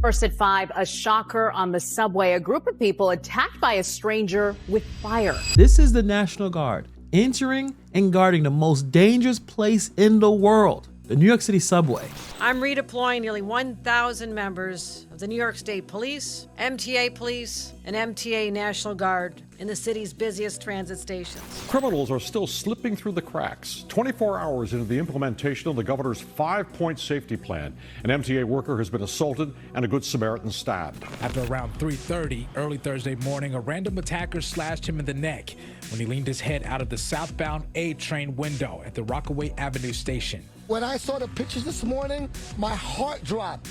First at 5, a shocker on the subway. A group of people attacked by a stranger with fire. This is the National Guard entering and guarding the most dangerous place in the world, the New York City subway. I'm redeploying nearly 1,000 members of the New York State Police, MTA Police, and MTA National Guard in the city's busiest transit stations. Criminals are still slipping through the cracks. 24 hours into the implementation of the governor's 5-point safety plan, an MTA worker has been assaulted and a Good Samaritan stabbed. After around 3:30 early Thursday morning, a random attacker slashed him in the neck when he leaned his head out of the southbound A train window at the Rockaway Avenue station. When I saw the pictures this morning, my heart dropped.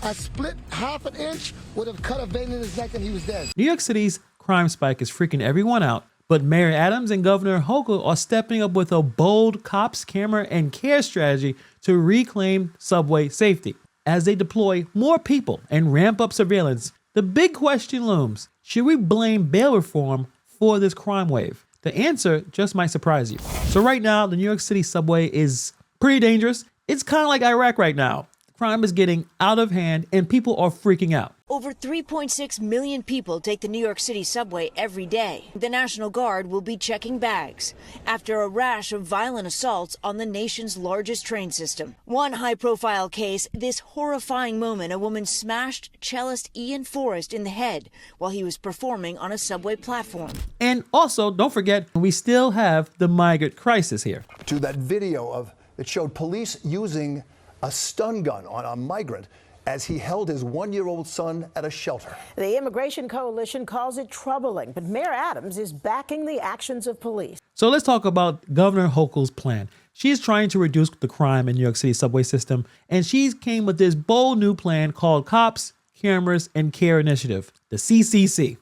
A split half an inch would have cut a vein in his neck and he was dead. New York City's crime spike is freaking everyone out, but Mayor Adams and Governor Hochul are stepping up with a bold cops, camera, and care strategy to reclaim subway safety. As they deploy more people and ramp up surveillance, the big question looms: should we blame bail reform for this crime wave? The answer just might surprise you. So right now, the New York City subway is pretty dangerous. It's kind of like Iraq right now. Crime is getting out of hand and people are freaking out. Over 3.6 million people take the New York City subway every day. The National Guard will be checking bags after a rash of violent assaults on the nation's largest train system. One high-profile case, this horrifying moment: a woman smashed cellist Ian Forrest in the head while he was performing on a subway platform. And also, don't forget, we still have the migrant crisis here. To that video that showed police using a stun gun on a migrant as he held his 1-year-old son at a shelter. The Immigration Coalition calls it troubling, but Mayor Adams is backing the actions of police. So let's talk about Governor Hochul's plan. She is trying to reduce the crime in New York City subway system, and she came with this bold new plan called Cops, Cameras, and Care Initiative, the CCC.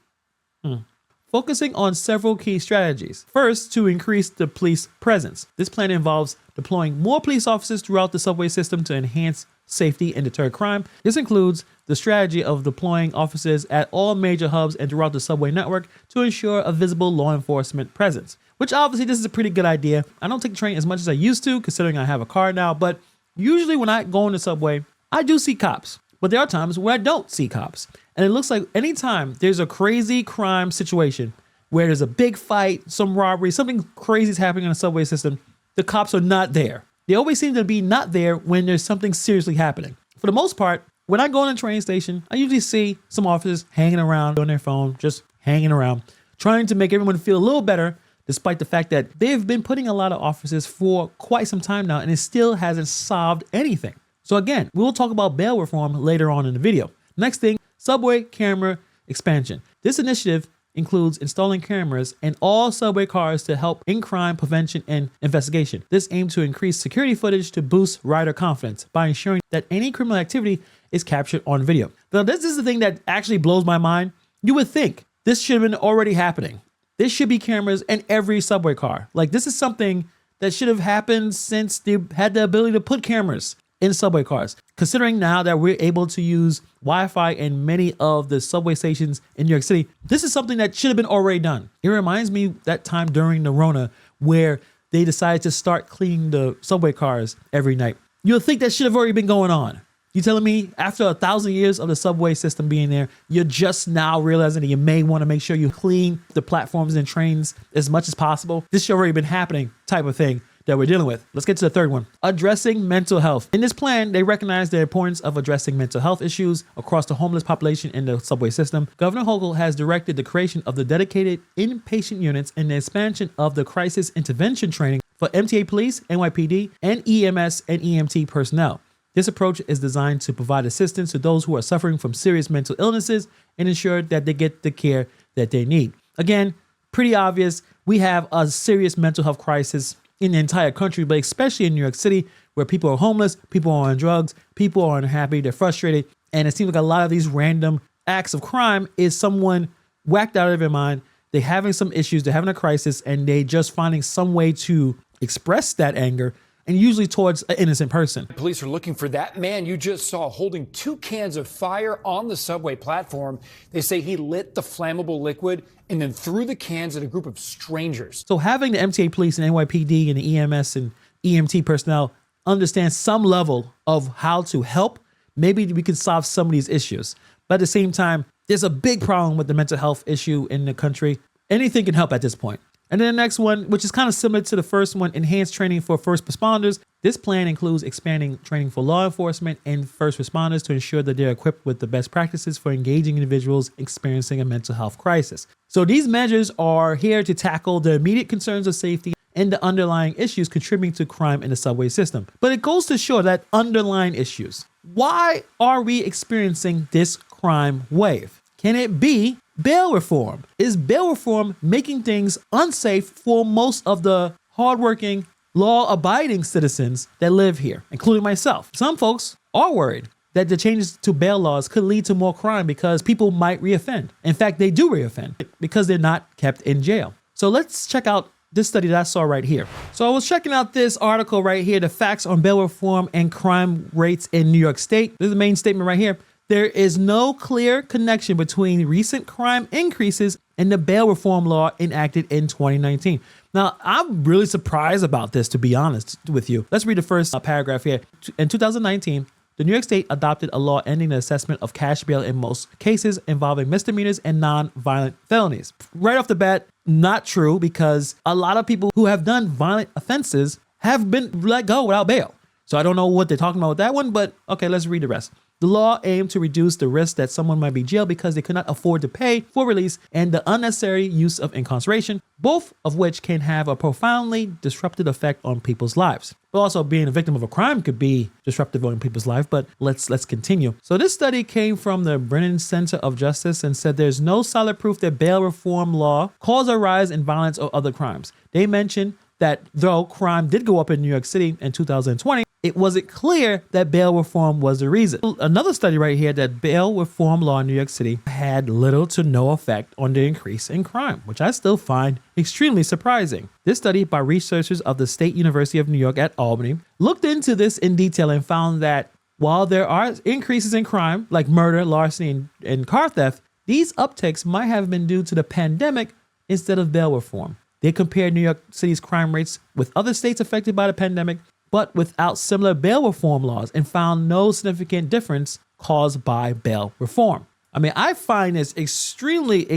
Focusing on several key strategies. First, to increase the police presence. This plan involves deploying more police officers throughout the subway system to enhance safety and deter crime. This includes the strategy of deploying officers at all major hubs and throughout the subway network to ensure a visible law enforcement presence, which obviously this is a pretty good idea. I don't take the train as much as I used to, considering I have a car now, but usually when I go on the subway, I do see cops. But there are times where I don't see cops. And it looks like anytime there's a crazy crime situation where there's a big fight, some robbery, something crazy is happening in the subway system, the cops are not there. They always seem to be not there when there's something seriously happening. For the most part, when I go in a train station, I usually see some officers hanging around on their phone, just hanging around, trying to make everyone feel a little better, despite the fact that they've been putting a lot of officers for quite some time now, and it still hasn't solved anything. So again, we'll talk about bail reform later on in the video. Next thing, subway camera expansion. This initiative includes installing cameras in all subway cars to help in crime prevention and investigation. This aims to increase security footage to boost rider confidence by ensuring that any criminal activity is captured on video. Now, this is the thing that actually blows my mind. You would think this should have been already happening. There should be cameras in every subway car. Like, this is something that should have happened since they had the ability to put cameras in subway cars. Considering now that we're able to use Wi-Fi in many of the subway stations in New York City, this is something that should have been already done. It reminds me that time during the Rona where they decided to start cleaning the subway cars every night. You'll think that should have already been going on. You telling me after 1,000 years of the subway system being there, you're just now realizing that you may want to make sure you clean the platforms and trains as much as possible? This should have already been happening type of thing that we're dealing with. Let's get to the third one. Addressing mental health. In this plan, they recognize the importance of addressing mental health issues across the homeless population in the subway system. Governor Hochul has directed the creation of the dedicated inpatient units and the expansion of the crisis intervention training for MTA police, NYPD, and EMS and EMT personnel. This approach is designed to provide assistance to those who are suffering from serious mental illnesses and ensure that they get the care that they need. Again, pretty obvious. We have a serious mental health crisis in the entire country, but especially in New York City, where people are homeless, people are on drugs, people are unhappy, they're frustrated. And it seems like a lot of these random acts of crime is someone whacked out of their mind. They're having some issues, they're having a crisis, and they just finding some way to express that anger, and usually towards an innocent person. Police are looking for that man you just saw holding 2 cans of fire on the subway platform. They say he lit the flammable liquid and then threw the cans at a group of strangers. So having the MTA police and NYPD and the EMS and EMT personnel understand some level of how to help maybe we can solve some of these issues. But at the same time, there's a big problem with the mental health issue in the country. Anything can help at this point. And then the next one, which is kind of similar to the first one, enhanced training for first responders. This plan includes expanding training for law enforcement and first responders to ensure that they're equipped with the best practices for engaging individuals experiencing a mental health crisis. So these measures are here to tackle the immediate concerns of safety and the underlying issues contributing to crime in the subway system. But it goes to show that underlying issues. Why are we experiencing this crime wave? Can it be bail reform? Is bail reform making things unsafe for most of the hardworking, law-abiding citizens that live here, including myself? Some folks are worried that the changes to bail laws could lead to more crime because people might reoffend. In fact, they do reoffend because they're not kept in jail. So let's check out this study that I saw right here. So I was checking out this article right here, the facts on bail reform and crime rates in New York State. This is the main statement right here. There is no clear connection between recent crime increases and the bail reform law enacted in 2019. Now, I'm really surprised about this, to be honest with you. Let's read the first paragraph here. In 2019, the New York State adopted a law ending the assessment of cash bail in most cases involving misdemeanors and non-violent felonies. Right off the bat, not true, because a lot of people who have done violent offenses have been let go without bail. So I don't know what they're talking about with that one, but okay, let's read the rest. The law aimed to reduce the risk that someone might be jailed because they could not afford to pay for release and the unnecessary use of incarceration, both of which can have a profoundly disruptive effect on people's lives. But also being a victim of a crime could be disruptive on people's life, but let's continue. So this study came from the Brennan Center of Justice and said there's no solid proof that bail reform law caused a rise in violence or other crimes. They mentioned that though crime did go up in New York City in 2020, it wasn't clear that bail reform was the reason. Another study right here that bail reform law in New York City had little to no effect on the increase in crime, which I still find extremely surprising. This study by researchers of the State University of New York at Albany looked into this in detail and found that while there are increases in crime like murder, larceny, and car theft, these upticks might have been due to the pandemic instead of bail reform. They compared New York City's crime rates with other states affected by the pandemic, but without similar bail reform laws, and found no significant difference caused by bail reform. I mean, I find this extremely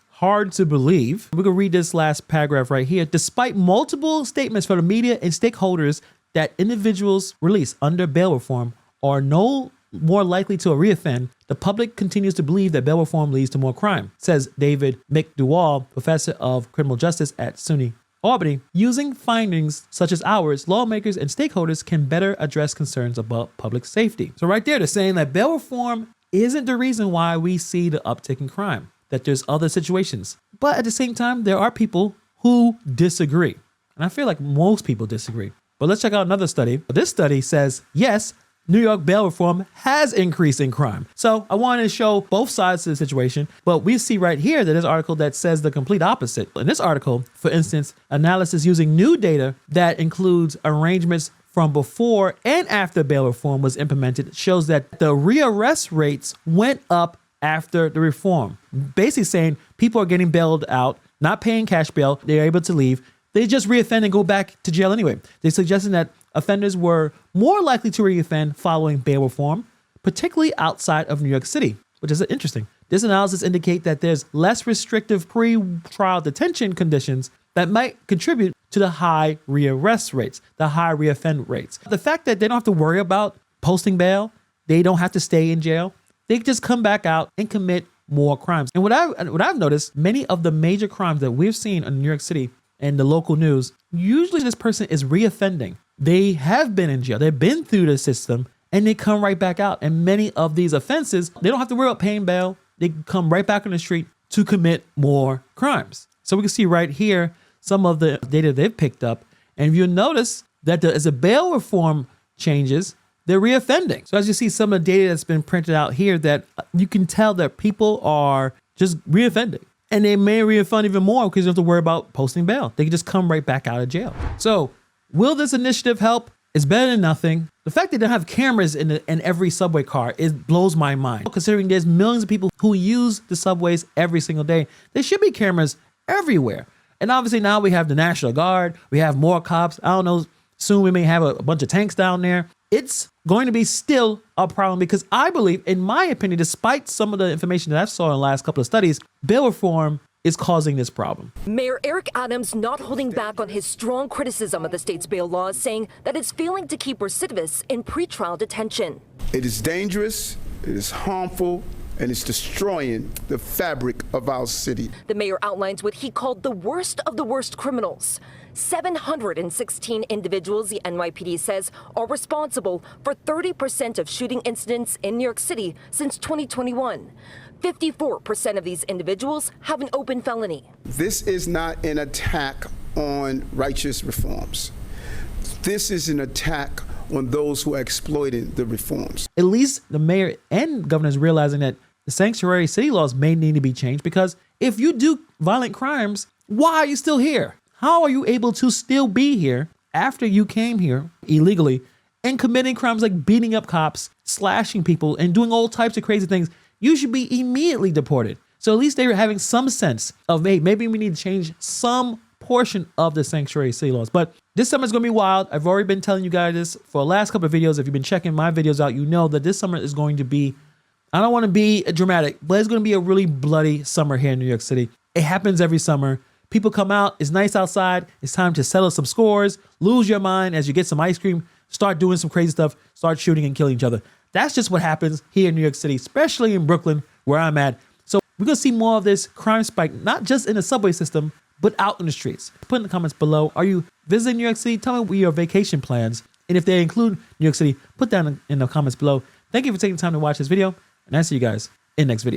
hard to believe. We're gonna read this last paragraph right here. Despite multiple statements from the media and stakeholders that individuals released under bail reform are no more likely to reoffend, the public continues to believe that bail reform leads to more crime, says David McDowell, professor of criminal justice at SUNY Albany. Using findings such as ours, lawmakers and stakeholders can better address concerns about public safety. So right there, they're saying that bail reform isn't the reason why we see the uptick in crime, that there's other situations. But at the same time, there are people who disagree. And I feel like most people disagree. But let's check out another study. This study says, yes, New York bail reform has increased in crime. So I wanted to show both sides of the situation, but we see right here that this article that says the complete opposite. In this article, for instance, analysis using new data that includes arrangements from before and after bail reform was implemented shows that the rearrest rates went up after the reform. Basically saying people are getting bailed out, not paying cash bail, they're able to leave. They just reoffend and go back to jail anyway. They're suggesting that offenders were more likely to reoffend following bail reform, particularly outside of New York City, which is interesting. This analysis indicates that there's less restrictive pre-trial detention conditions that might contribute to the high rearrest rates, the high reoffend rates. The fact that they don't have to worry about posting bail, they don't have to stay in jail, they just come back out and commit more crimes. And what I've noticed, many of the major crimes that we've seen in New York City and the local news, usually this person is reoffending. They have been in jail, they've been through the system, and they come right back out. And many of these offenses, they don't have to worry about paying bail. They come right back on the street to commit more crimes. So we can see right here some of the data they've picked up. And if you notice that as the bail reform changes, they're reoffending. So as you see some of the data that's been printed out here, that you can tell that people are just reoffending. And they may reoffend even more because you don't have to worry about posting bail. They can just come right back out of jail. So will this initiative help? It's better than nothing. The fact that they don't have cameras in every subway car, it blows my mind. Considering there's millions of people who use the subways every single day, there should be cameras everywhere. And obviously now we have the National Guard, we have more cops. I don't know, soon we may have a bunch of tanks down there. It's going to be still a problem because I believe, in my opinion, despite some of the information that I've saw in the last couple of studies, bail reform is causing this problem. Mayor Eric Adams not holding back on his strong criticism of the state's bail laws, saying that it's failing to keep recidivists in pretrial detention. It is dangerous, it is harmful, and it's destroying the fabric of our city. The mayor outlines what he called the worst of the worst criminals. 716 individuals, the NYPD says, are responsible for 30% of shooting incidents in New York City since 2021. 54% of these individuals have an open felony. This is not an attack on righteous reforms. This is an attack on those who are exploiting the reforms. At least the mayor and governors realizing that the sanctuary city laws may need to be changed, because if you do violent crimes, why are you still here? How are you able to still be here after you came here illegally and committing crimes like beating up cops, slashing people, and doing all types of crazy things? You should be immediately deported. So at least they were having some sense of, hey, maybe we need to change some portion of the sanctuary city laws. But this summer is going to be wild. I've already been telling you guys this for the last couple of videos. If you've been checking my videos out, you know that this summer is going to be, I don't want to be dramatic, but it's going to be a really bloody summer here in New York City. It happens every summer. People come out, it's nice outside, it's time to settle some scores, lose your mind as you get some ice cream, start doing some crazy stuff, start shooting and killing each other. That's just what happens here in New York City, especially in Brooklyn, where I'm at. So we're going to see more of this crime spike, not just in the subway system, but out in the streets. Put in the comments below, are you visiting New York City? Tell me what your vacation plans, and if they include New York City, put down in the comments below. Thank you for taking the time to watch this video, and I'll see you guys in the next video.